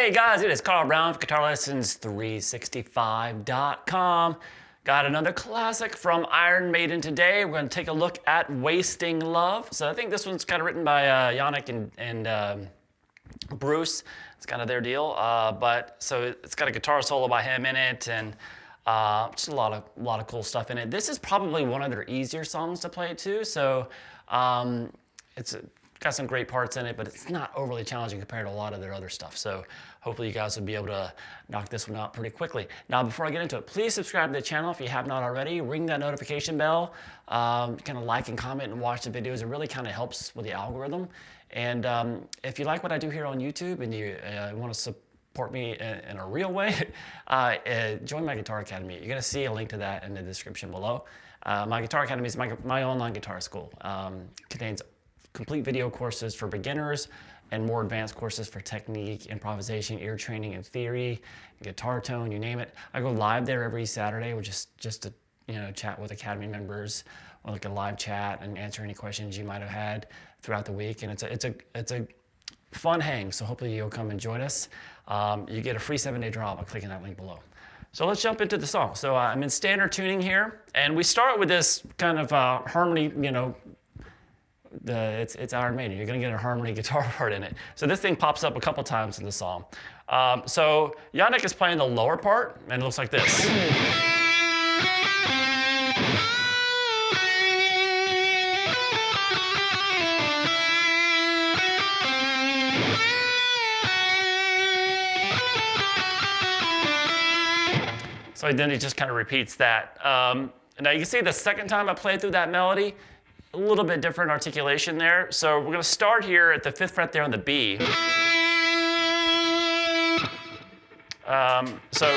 Hey guys, it is Carl Brown for GuitarLessons365.com. Got another classic from Iron Maiden today. We're going to take a look at Wasting Love. So I think this one's kind of written by Janick and Bruce. It's kind of their deal. So it's got a guitar solo by him in it, and just a lot of cool stuff in it. This is probably one of their easier songs to play too. So it's got some great parts in it, but it's not overly challenging compared to a lot of their other stuff. So hopefully you guys will be able to knock this one out pretty quickly. Now, before I get into it, please subscribe to the channel if you have not already. Ring that notification bell. Kind of like and comment and watch the videos. It really kind of helps with the algorithm. And if you like what I do here on YouTube and you want to support me in a real way, join my Guitar Academy. You're going to see a link to that in the description below. My Guitar Academy is my online guitar school. Contains complete video courses for beginners and more advanced courses for technique, improvisation, ear training, and theory, guitar tone, you name it. I go live there every Saturday, which is just to chat with Academy members, or like a live chat and answer any questions you might have had throughout the week. And it's a fun hang. So hopefully you'll come and join us. You get a free 7-day trial by clicking that link below. So let's jump into the song. So I'm in standard tuning here, and we start with this kind of harmony, it's Iron Maiden. You're going to get a harmony guitar part in it. So this thing pops up a couple times in the song. So Janick is playing the lower part, and it looks like this. So then he just kind of repeats that. Now you can see the second time I played through that melody, a little bit different articulation there. So we're going to start here at the 5th fret there on the B. So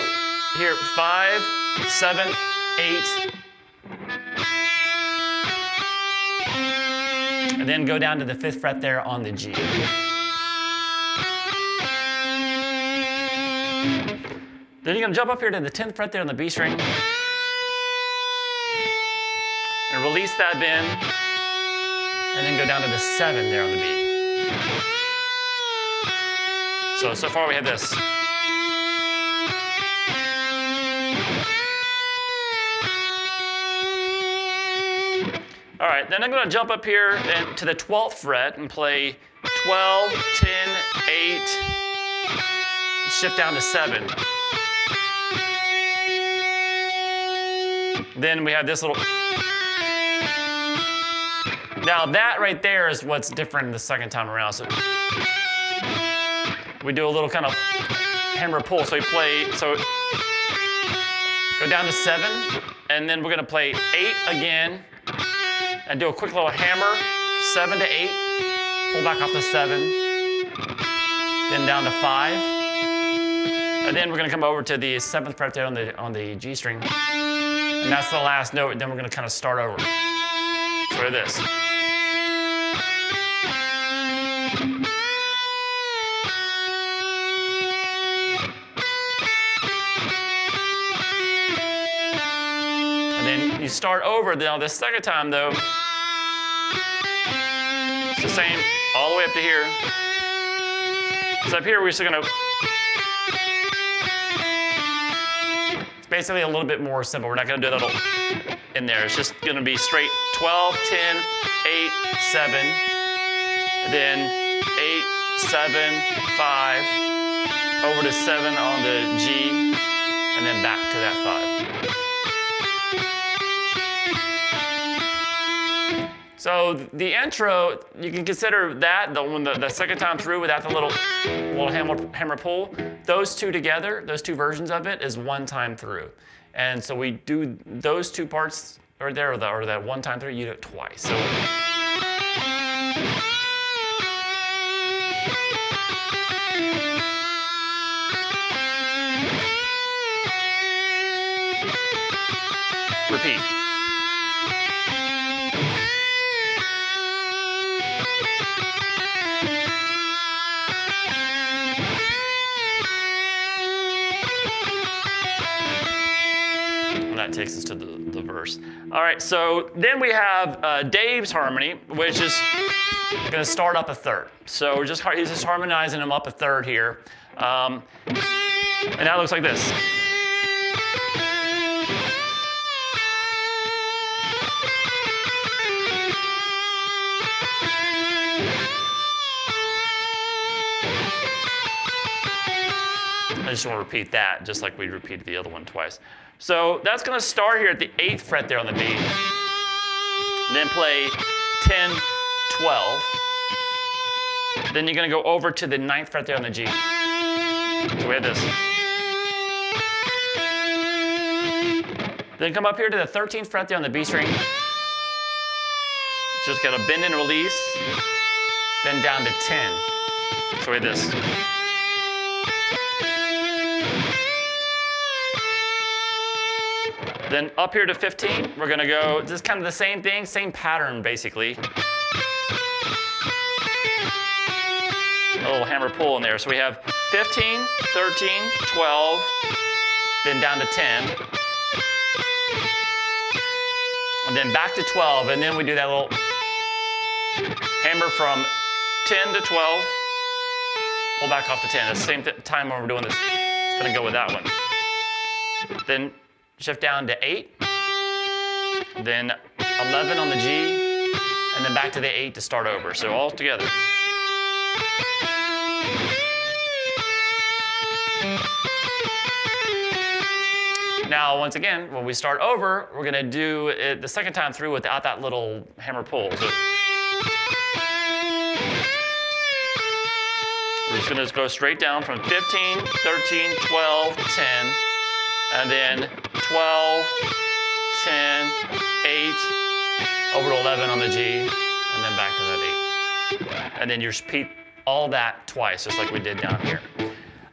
here, 5, 7, 8. And then go down to the 5th fret there on the G. Then you're going to jump up here to the 10th fret there on the B string. And release that bend. And then go down to the 7 there on the B. So far we have this. All right, then I'm going to jump up here and to the 12th fret and play 12, 10, 8, shift down to 7. Then we have this little... Now that right there is what's different the second time around. So we do a little kind of hammer pull. So we play, go down to 7, and then we're gonna play 8 again, and do a quick little hammer, 7 to 8, pull back off the 7, then down to 5, and then we're gonna come over to the 7th fret there on the G string, and that's the last note. Then we're gonna kind of start over. So this. And then you start over. Now the second time though, it's the same all the way up to here. So up here we're just gonna, it's basically a little bit more simple. We're not gonna do that all in there. It's just gonna be straight 12, 10, 8, 7, then 8, 7, 5, over to 7 on the G, and then back to that 5. So the intro, you can consider that, the second time through without the little hammer pull, those two together, those two versions of it is one time through. And so we do those two parts right there, or that one time through, you do it twice. So repeat. And that takes us to the verse. All right, so then we have Dave's harmony, which is going to start up a third. So he's just harmonizing them up a third here. And now it looks like this. I just want to repeat that, just like we repeated the other one twice. So that's going to start here at the 8th fret there on the B, and then play 10, 12. Then you're going to go over to the 9th fret there on the G. So we have this. Then come up here to the 13th fret there on the B string. Just got to bend and release, then down to 10. So we have this. Then up here to 15, we're gonna go, just kind of the same thing, same pattern basically. A little hammer pull in there. So we have 15, 13, 12, then down to 10. And then back to 12, and then we do that little hammer from 10 to 12, pull back off to 10. At the same time when we're doing this, it's gonna go with that one. Then shift down to 8, then 11 on the G, and then back to the 8 to start over. So all together. Now, once again, when we start over, we're gonna do it the second time through without that little hammer pull. So we're just gonna go straight down from 15, 13, 12, 10, and then 12, 10, 8, over to 11 on the G, and then back to that 8. And then you repeat all that twice, just like we did down here.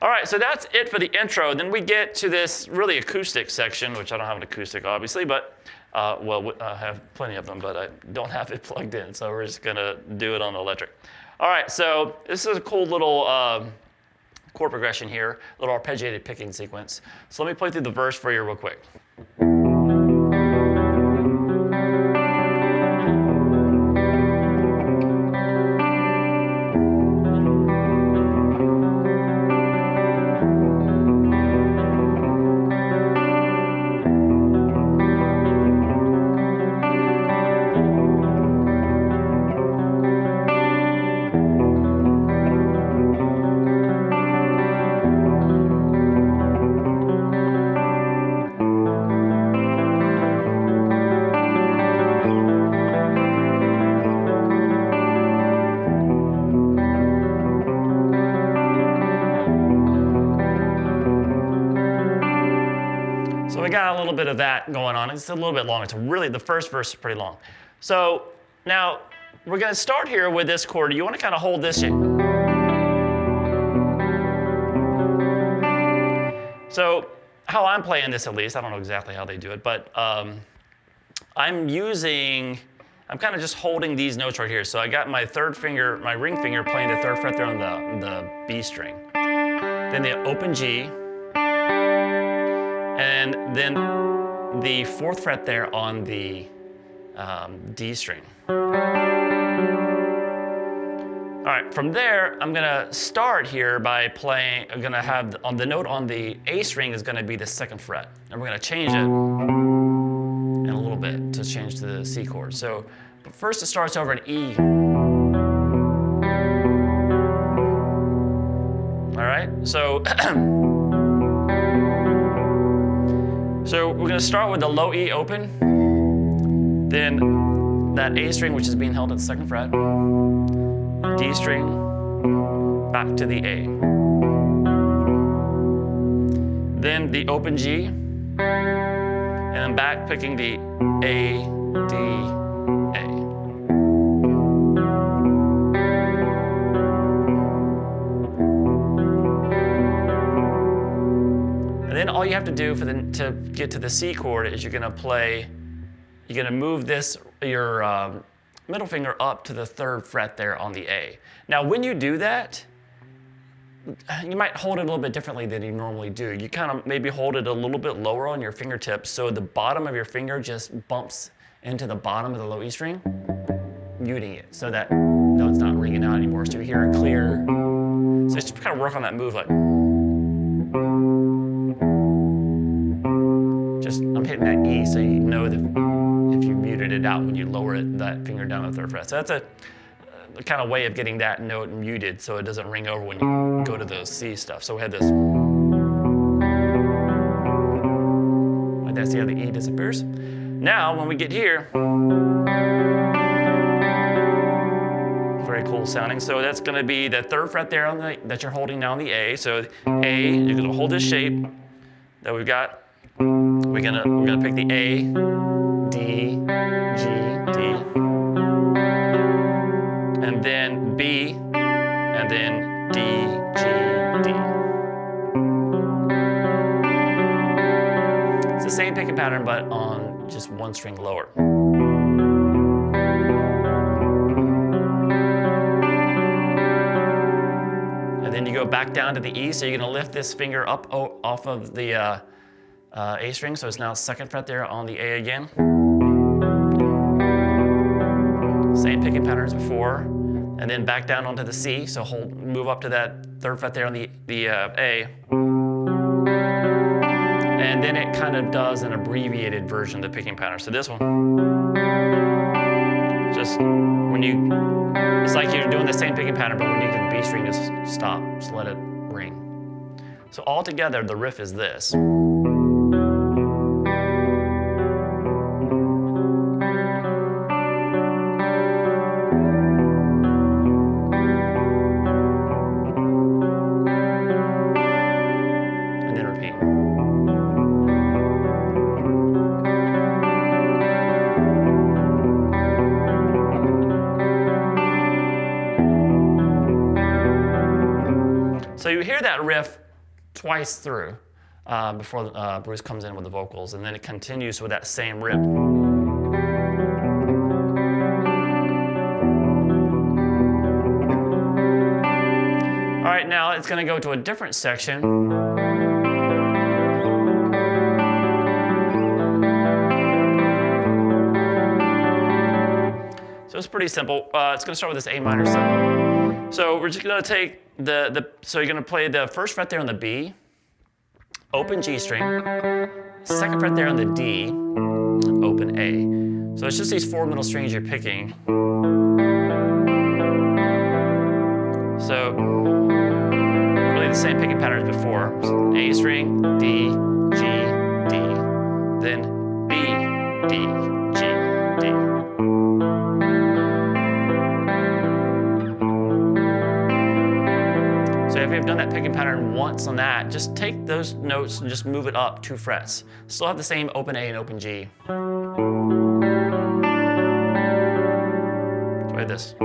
All right, so that's it for the intro. Then we get to this really acoustic section, which I don't have an acoustic, obviously, but, well, I have plenty of them, but I don't have it plugged in, so we're just gonna do it on the electric. All right, so this is a cool little chord progression here, a little arpeggiated picking sequence. So let me play through the verse for you real quick. So we got a little bit of that going on. It's a little bit long. It's really, the first verse is pretty long. So now we're gonna start here with this chord. You wanna kind of hold this shape. So how I'm playing this, at least, I don't know exactly how they do it, but I'm kind of just holding these notes right here. So I got my third finger, my ring finger playing the 3rd fret there on the B string. Then the open G, and then the 4th fret there on the D string. All right, from there, I'm gonna start here by playing, I'm gonna have, on the note on the A string is gonna be the 2nd fret. And we're gonna change it in a little bit to change to the C chord. So, but first it starts over an E. All right, so, so we're gonna start with the low E open, then that A string, which is being held at the 2nd fret, D string, back to the A. Then the open G, and then back picking the A, D, A. And then all you have to do to get to the C chord is you're gonna move this, your middle finger up to the 3rd fret there on the A. Now, when you do that, you might hold it a little bit differently than you normally do. You kind of maybe hold it a little bit lower on your fingertips so the bottom of your finger just bumps into the bottom of the low E string, muting it so that no, it's not ringing out anymore. So you hear it clear. So just kind of work on that move, like. I'm hitting that E, so you know that if you muted it out when you lower it, that finger down the 3rd fret. So that's a kind of way of getting that note muted so it doesn't ring over when you go to the C stuff. So we had this. Like that, see how the E disappears? Now, when we get here, very cool sounding. So that's going to be the 3rd fret there on that you're holding now on the A. So A, you're going to hold this shape that we've got. We're gonna pick the A, D, G, D, and then B, and then D, G, D. It's the same picking pattern, but on just 1 string lower. And then you go back down to the E, so you're gonna lift this finger up off of the A string, so it's now 2nd fret there on the A again. Same picking pattern as before, and then back down onto the C. So move up to that 3rd fret there on the A, and then it kind of does an abbreviated version of the picking pattern. So this one, just when it's like you're doing the same picking pattern, but when you get the B string, just stop, just let it ring. So all together, the riff is this. So you hear that riff twice through before Bruce comes in with the vocals, and then it continues with that same riff. All right, now it's going to go to a different section. So it's pretty simple. It's going to start with this A minor 7. So we're just going to take so you're going to play the 1st fret there on the B, open G string, 2nd fret there on the D, and open A. So it's just these 4 middle strings you're picking. So really the same picking pattern as before. A string, D, G, D, then B, D, G, D. So if you've done that picking pattern once on that, just take those notes and just move it up 2 frets. Still have the same open A and open G. Try this.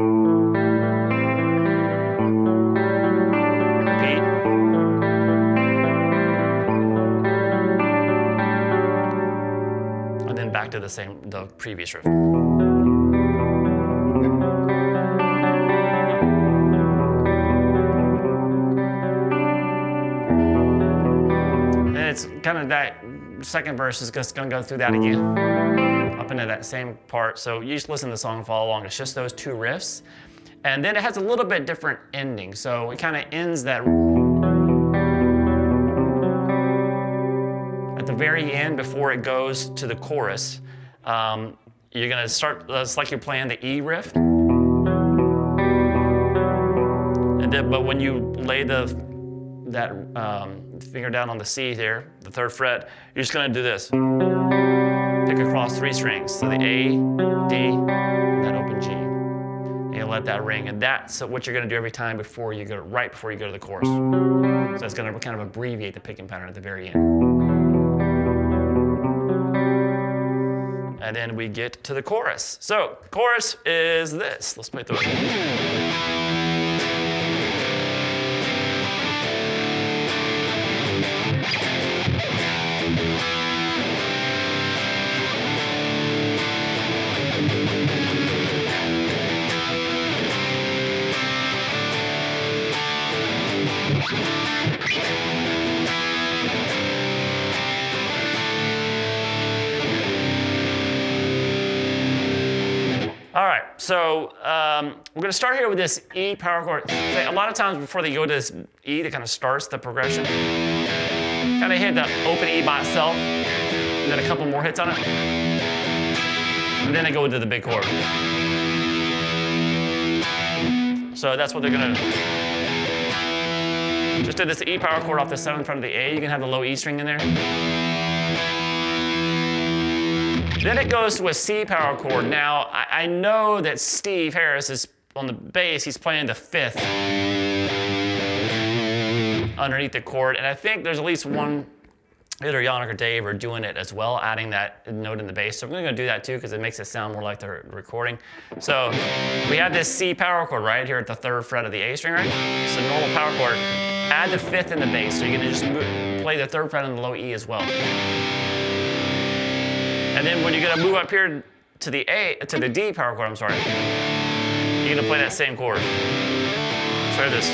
Repeat. And then back to the previous riff. It's kind of that 2nd verse is just going to go through that again, up into that same part. So you just listen to the song and follow along. It's just those 2 riffs. And then it has a little bit different ending. So it kind of ends that at the very end before it goes to the chorus. You're going to start, it's like you're playing the E riff. And then, but when you lay that finger down on the C here, the 3rd fret, you're just going to do this. Pick across 3 strings. So the A, D, and that open G. And you let that ring. And that's what you're going to do every time right before you go to the chorus. So it's going to kind of abbreviate the picking pattern at the very end. And then we get to the chorus. So the chorus is this. Let's play through it. All right, So we're going to start here with this E power chord. A lot of times before they go to this E, that kind of starts the progression. Kind of hit the open E by itself, and then a couple more hits on it. And then they go into the big chord. So that's what they're going to do. Just did this E power chord off the 7th fret of the A. You can have the low E string in there. Then it goes to a C power chord. Now, I know that Steve Harris is on the bass, he's playing the 5th underneath the chord, and I think there's at least one, either Janick or Dave are doing it as well, adding that note in the bass. So we're gonna do that too, because it makes it sound more like the recording. So we have this C power chord right here at the 3rd fret of the A string, right? So normal power chord, add the 5th in the bass, so you're gonna just play the 3rd fret on the low E as well. And then when you're gonna move up here to the D power chord, you're gonna play that same chord. Try this.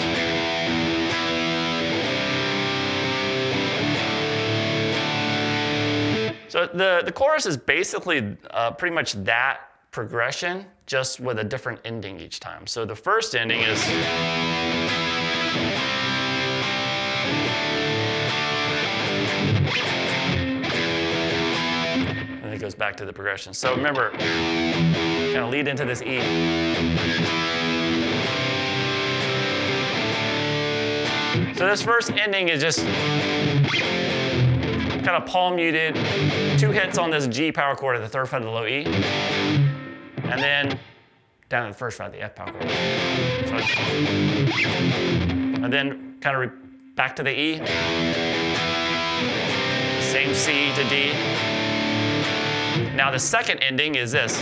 So the chorus is basically pretty much that progression, just with a different ending each time. So the first ending is. And it goes back to the progression. So remember, kind of lead into this E. So this first ending is just kind of palm muted, 2 hits on this G power chord at the 3rd fret of the low E, and then down at the 1st fret of the F power chord. And then kind of back to the E, same C to D. Now the second ending is this.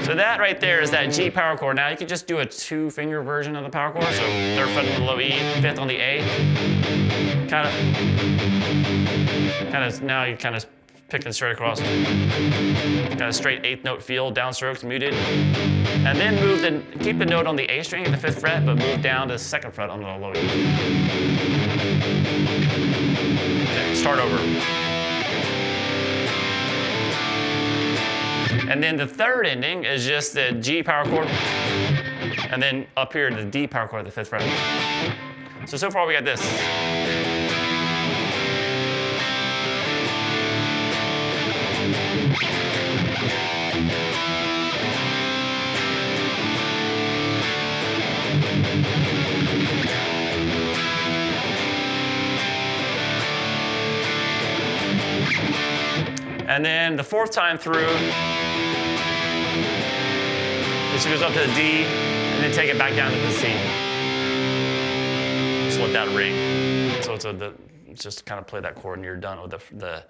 So that right there is that G power chord. Now you can just do a 2-finger version of the power chord. So 3rd fret on the low E, 5th on the A. Kind of. Now you're kind of picking straight across. Kind of straight 8th note feel, downstrokes, muted. And then keep the note on the A string at the 5th fret, but move down to the 2nd fret on the low E. Okay, start over. And then the 3rd ending is just the G power chord, and then up here the D power chord at the 5th fret. So far we got this. And then the 4th time through, this goes up to the D, and then take it back down to the C. Just let that ring. So it's just kind of play that chord, and you're done with the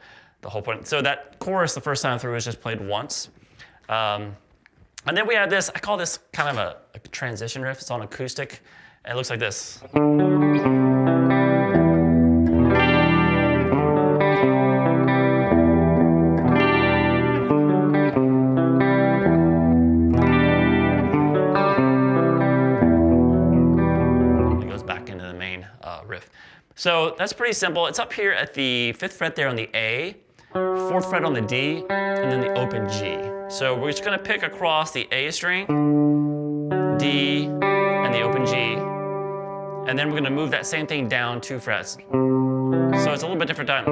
whole point. So that chorus the first time through is just played once. And then we have this, I call this kind of a transition riff. It's on acoustic, and it looks like this. Riff. So that's pretty simple. It's up here at the 5th fret there on the A, 4th fret on the D, and then the open G. So we're just gonna pick across the A string, D, and the open G, and then we're gonna move that same thing down 2 frets. So it's a little bit different time.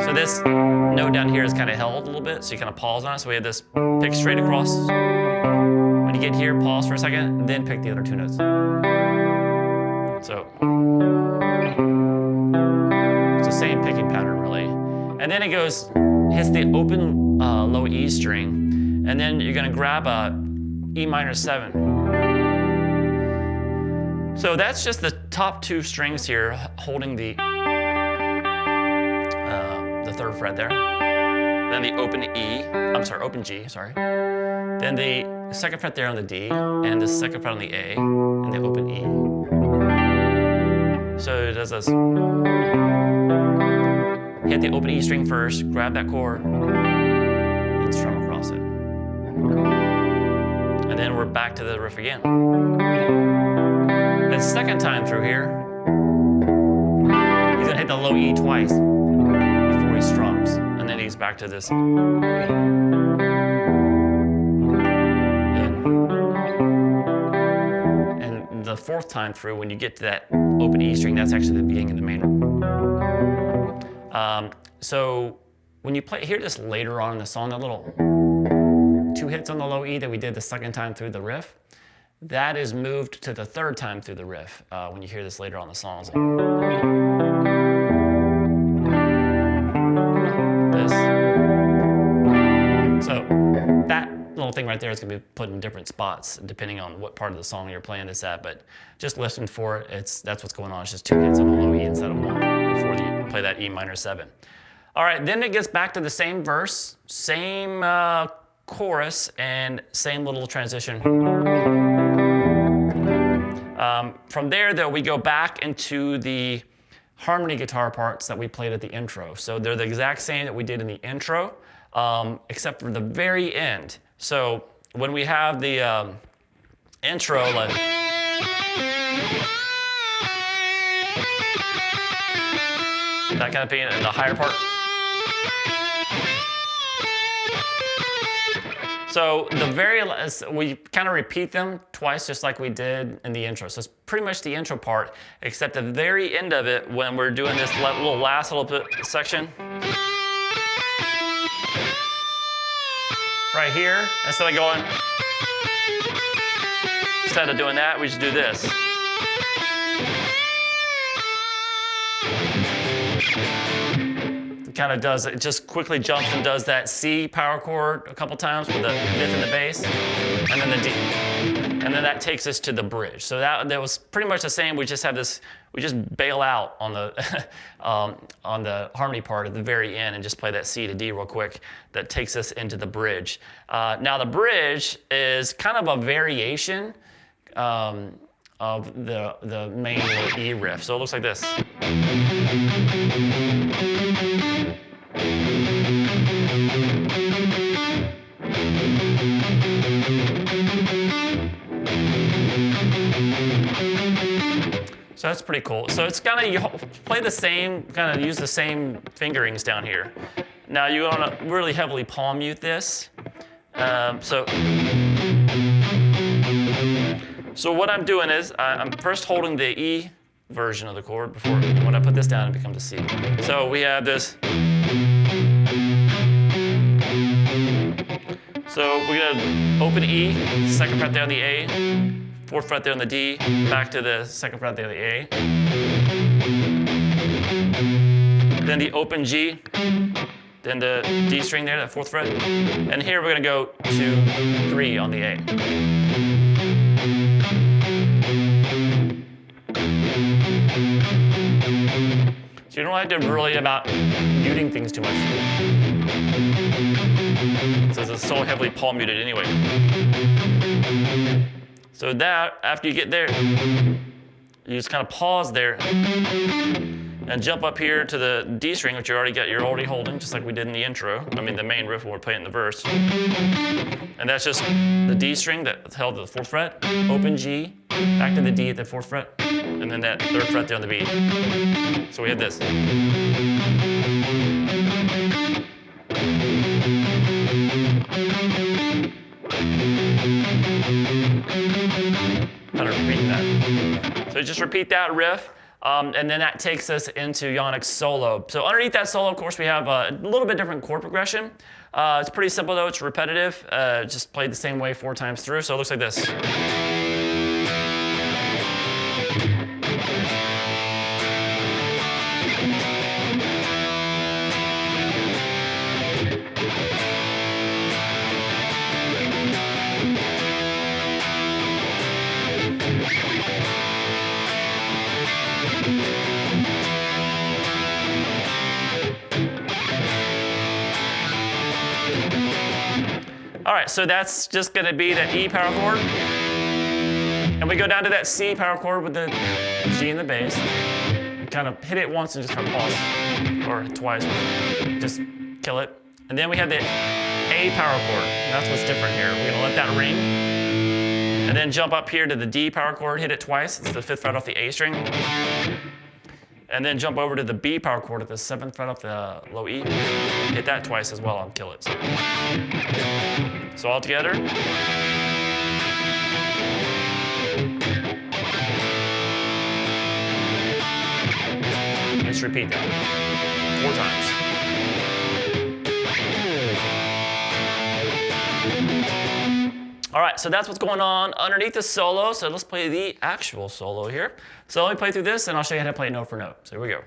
So this note down here is kind of held a little bit, so you kind of pause on it. So we have this pick straight across. When you get here, pause for a second, then pick the other 2 notes. So it's the same picking pattern, really. And then it goes, hits the open low E string, and then you're gonna grab a E minor 7. So that's just the top 2 strings here, holding the 3rd fret there. Then the open G, sorry. Then the 2nd fret there on the D, and the 2nd fret on the A, and the open E. So it does this. Hit the open E string first, grab that chord, and strum across it. And then we're back to the riff again. The 2nd time through here, he's gonna hit the low E twice before he strums, and then he's back back to this. And the fourth time through, when you get to that open E string, that's actually the beginning of the main. So when you hear this later on in the song, that little 2 hits on the low E that we did the second time through the riff, that is moved to the third time through the riff when you hear this later on in the song. This. So that little thing right there is going to be put in different spots depending on what part of the song you're playing this at, but just listen for it. That's what's going on. It's just 2 hits on the low E instead of 1 before you play that E minor 7. All right, then it gets back to the same verse, same chorus, and same little transition. From there, though, we go back into the harmony guitar parts that we played at the intro. So they're the exact same that we did in the intro, except for the very end. So when we have the intro, like, that kind of thing in the higher part. So the very last, we kind of repeat them twice just like we did in the intro. So it's pretty much the intro part, except the very end of it when we're doing this last little bit section. Right here, instead of doing that, we just do this. Kind of does, it just quickly jumps and does that C power chord a couple times with the fifth and the bass, and then the D. And then that takes us to the bridge. So that was pretty much the same. We just have this, we just bail out on the, on the harmony part at the very end and just play that C to D real quick. That takes us into the bridge. Now the bridge is kind of a variation of the main little E riff. So it looks like this. So that's pretty cool. So it's kind of, you play the same, kind of use the same fingerings down here. Now you want to really heavily palm mute this. So what I'm doing is I'm first holding the E version of the chord before, when I put this down, it becomes a C. So we have this. So we're gonna open E, second fret there on the A, fourth fret there on the D, back to the second fret there on the A. Then the open G, then the D string there, that fourth fret. And here we're gonna go 2, 3 on the A. So you don't have to really about muting things too much. Since it's so heavily palm muted anyway. So that, after you get there, you just kind of pause there and jump up here to the D string, which you're already holding, just like we did in the intro. I mean, the main riff when we're playing the verse. And that's just the D string that's held to the fourth fret, open G, back to the D at the fourth fret, and then that third fret there on the B. So we have this. Kind of repeating that. So just repeat that riff. And then that takes us into Janick's solo. So underneath that solo, of course, we have a little bit different chord progression. It's pretty simple though, it's repetitive. Just played the same way 4 times through, so it looks like this. All right, so that's just gonna be that E power chord. And we go down to that C power chord with the G and the bass. We kind of hit it once and just kind of pause, or twice, just kill it. And then we have the A power chord. That's what's different here. We're gonna let that ring. And then jump up here to the D power chord, hit it twice. It's the 5th fret off the A string. and then jump over to the B power chord at the 7th fret of the low E. Hit that twice as well and kill it. So all together. Let's repeat that 4 times. All right, so that's what's going on underneath the solo. So let's play the actual solo here. So let me play through this, and I'll show you how to play it note for note. So here we go.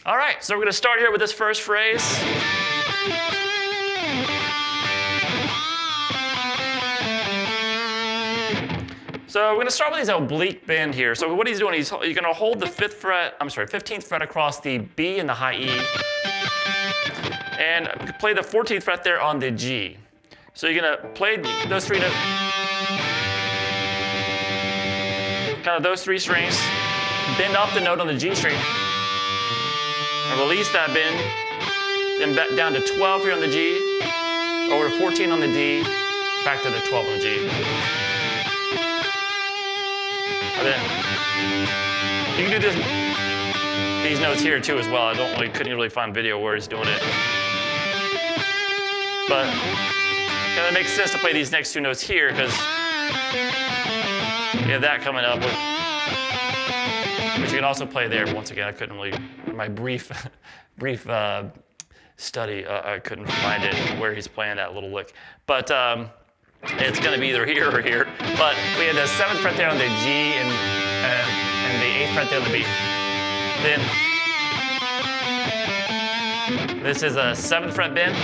All right, so we're going to start here with this first phrase. So we're going to start with his oblique bend here. So what he's doing, he's going to hold the 15th fret across the B and the high E, and play the 14th fret there on the G. So you're going to play those 3 notes, kind of those 3 strings, bend up the note on the G string, and release that bend, then back down to 12 here on the G, over to 14 on the D, back to the 12 on the G. And then you can do these notes here too as well. Couldn't really find video where he's doing it, but kind of makes sense to play these next 2 notes here because you have that coming up with. But you can also play there. Once again, I couldn't really, in my brief study, I couldn't find it where he's playing that little lick. But it's going to be either here or here. But we had the 7th fret there on the G and the 8th fret there on the B. Then this is a 7th fret bend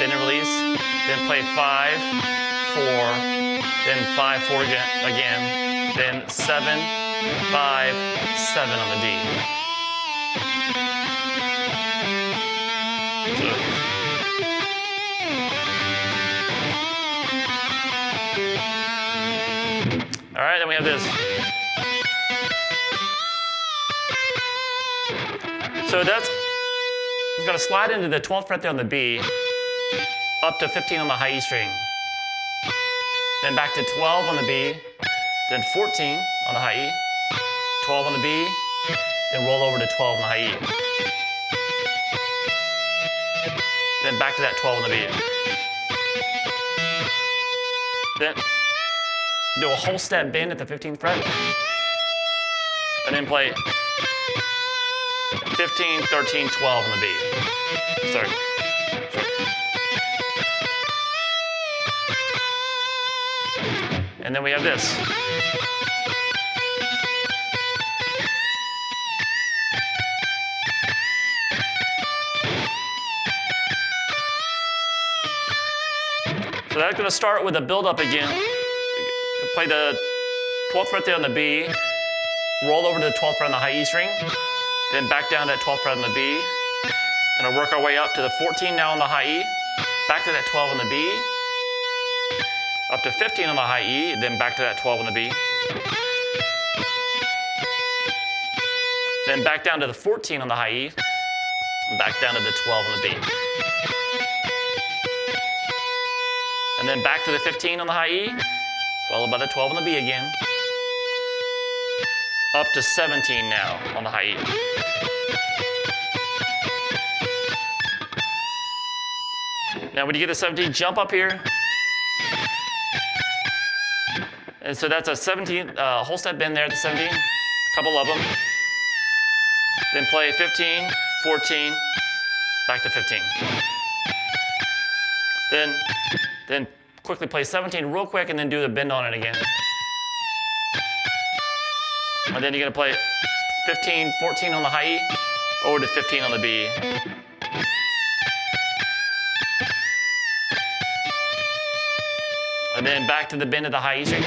and release. Then play 5, 4, then 5, 4 again, then 7, 5, 7 on the D. So, all right, then we have this. So it's going to slide into the 12th fret there on the B, up to 15 on the high E string. Then back to 12 on the B, then 14 on the high E, 12 on the B, then roll over to 12 on the high E. Then back to that 12 on the B. Then do a whole step bend at the 15th fret, and then play 15, 13, 12 on the B. Sorry. And then we have this. So that's going to start with a build up again. Play the 12th fret there on the B, roll over to the 12th fret on the high E string, then back down to that 12th fret on the B. Gonna work our way up to the 14 now on the high E, back to that 12 on the B, up to 15 on the high E, then back to that 12 on the B. Then back down to the 14 on the high E, and back down to the 12 on the B. And then back to the 15 on the high E, followed by the 12 on the B again. Up to 17 now on the high E. Now when you get to 17, jump up here. And so that's a 17, whole step bend there at the 17, a couple of them. Then play 15, 14, back to 15. Then quickly play 17 real quick and then do the bend on it again. And then you're going to play 15, 14 on the high E, over to 15 on the B. And then back to the bend of the high E string.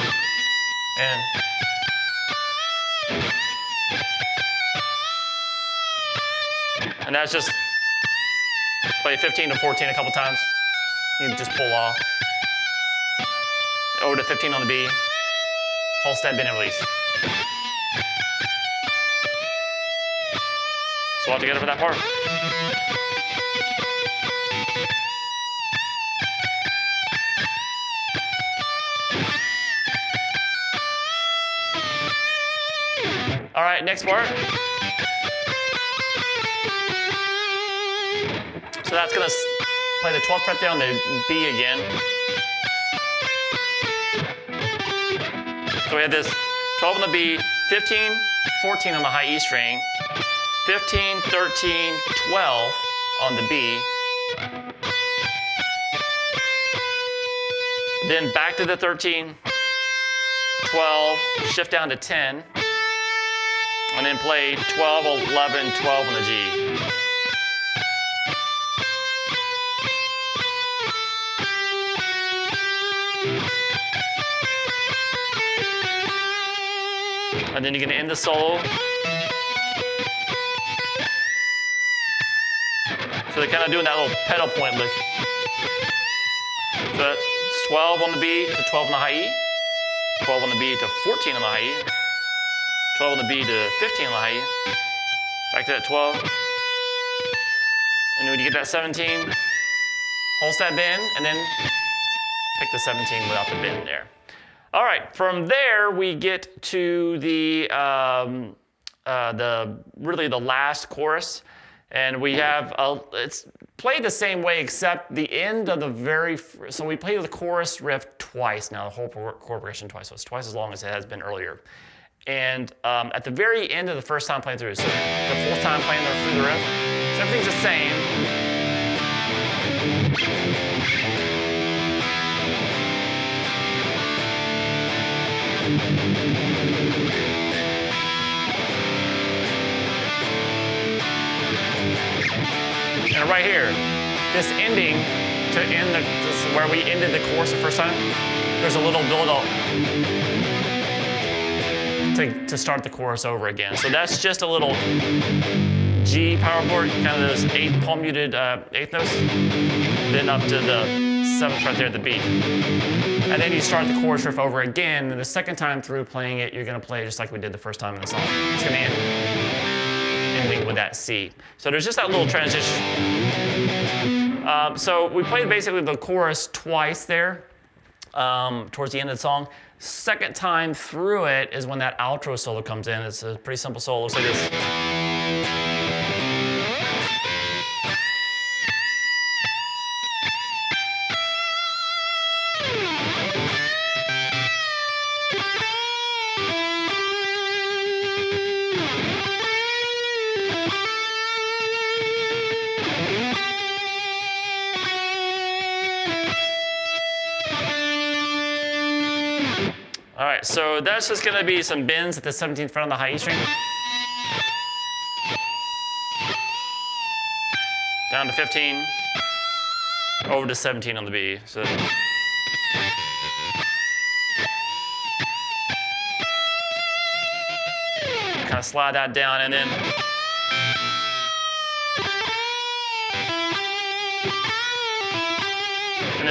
And that's just play 15 to 14 a couple times. You just pull off. Over to 15 on the B. Whole step, bend and release. So all together for that part. All right, next part. So that's gonna play the 12th fret there on the B again. So we have this 12 on the B, 15, 14 on the high E string, 15, 13, 12 on the B. Then back to the 13, 12, shift down to 10, and then play 12, 11, 12 on the G. And then you're going to end the solo. So they're kind of doing that little pedal point lick. So that's 12 on the B to 12 on the high E, 12 on the B to 14 on the high E, 12 on the B to 15 on the high E, back to that 12. And then when you get that 17, hold that bend, and then pick the 17 without the bend there. All right, from there we get to the really the last chorus, and we have it's played the same way except the end of the so we play the chorus riff twice now, the whole chord progression twice, so it's twice as long as it has been earlier. And at the very end of the first time playing through, so the fourth time playing through the riff, so everything's the same. And right here, this ending to end this where we ended the chorus the first time, there's a little build-up to start the chorus over again. So that's just a little G power chord, kind of those palm muted eighth notes, then up to the 7th right there at the B. And then you start the chorus riff over again, and the second time through playing it, you're gonna play just like we did the first time in the song. It's gonna end ending with that C. So there's just that little transition. So we played basically the chorus twice there, towards the end of the song. Second time through it is when that outro solo comes in. It's a pretty simple solo, looks like this. All right, so that's just gonna be some bends at the 17th fret on the high E string. Down to 15, over to 17 on the B. So kind of slide that down, and then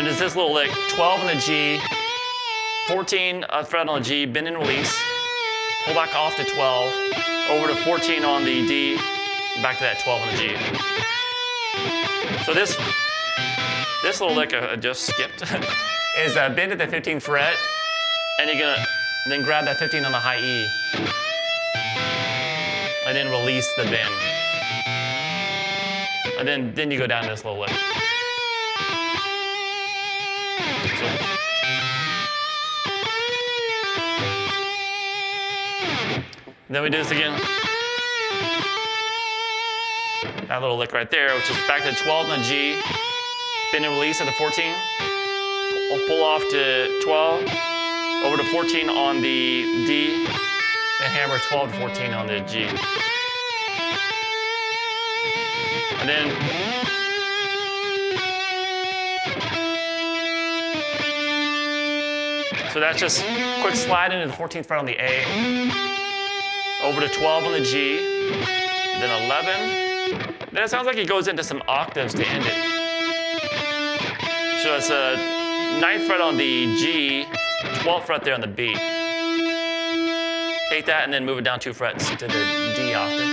there's this little lick, 12 on the G, 14 fret on the G, bend and release, pull back off to 12, over to 14 on the D, back to that 12 on the G. So this little lick I just skipped is bend at the 15th fret, and you're gonna then grab that 15 on the high E, and then release the bend. And then you go down to this little lick. Then we do this again. That little lick right there, which is back to the 12 on the G, bend and release at the 14, pull off to 12, over to 14 on the D, and hammer 12 to 14 on the G. And then so that's just quick slide into the 14th fret on the A, over to 12 on the G, then 11, Then it sounds like he goes into some octaves to end it. So it's a 9th fret on the G, 12th fret there on the B. Take that and then move it down 2 frets to the D octave,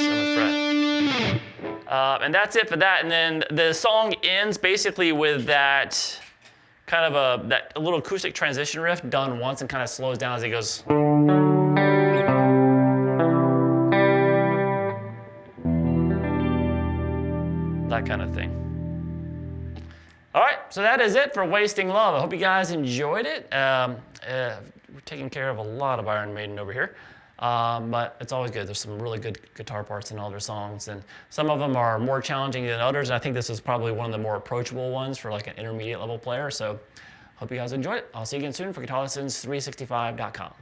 7th fret. And that's it for that. And then the song ends basically with that kind of a little acoustic transition riff done once and kind of slows down as it goes. That kind of thing. All right, so that is it for Wasting Love. I hope you guys enjoyed it. We're taking care of a lot of Iron Maiden over here, but it's always good. There's some really good guitar parts in all their songs, and some of them are more challenging than others, and I think this is probably one of the more approachable ones for like an intermediate level player, so hope you guys enjoyed it. I'll see you again soon for GuitarLessons365.com.